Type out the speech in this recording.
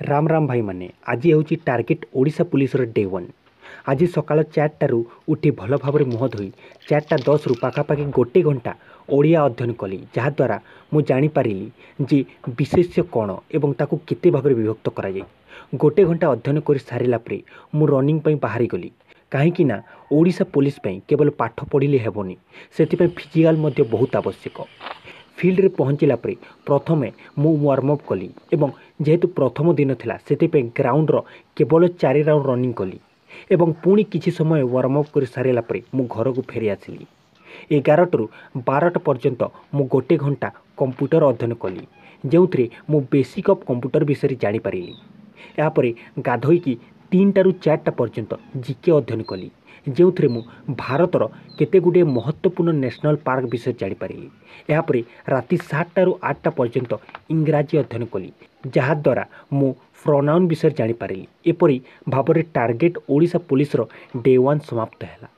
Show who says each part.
Speaker 1: राम राम भाई माने आज हूँ टार्गेट ओडिशा पुलिस डे 1। आज सकाल 4टारू उठी भल भाव मुह धोई 4:10 पाखापाखि गोटे घंटा ओडिया अध्ययन कली, जहाद्वारा मु जानीपारि जे विशेष्य कौन एवं ताकू केते भाव विभक्त करा जाए। गोटे घंटा अध्ययन कर सारिला परे मु रनिंग पई बाहरी गली, कहीं ओडिशा पुलिस पई केवल पाठ पढ़िले हेबनी, सेतिपई फिजिकल मध्ये बहुत आवश्यक। फील्ड रे पहुँचला परे प्रथमे मु वार्म अप कली एवं जेहेतु प्रथम दिन थिला सेतिपई ग्राउंड रो केवल 4 राउंड रनिंग कली एवं पुणी किछि समय वार्म अप कर सारिला परे मु घर को फेरी आसिली। 11टू 12टा पर्यंत मु गोटे घंटा कंप्यूटर अध्ययन कली, जो मु बेसिक ऑफ कंप्यूटर विषय जानी पारिली। यापर गाधोईकी 3टारू 4टा पर्यंत जीके अध्ययन कली, जो मु भारतर केते गुडे महत्वपूर्ण नेशनल पार्क विषय जानीपारि। यापर राति 7टारू 8टा पर्यंत इंग्राजी अध्ययन कली, जहाद्वारा मु प्रोनाउन विषय जानीपारि। एपरी भाव टार्गेट ओडिशा पुलिस डे 1 समाप्त है।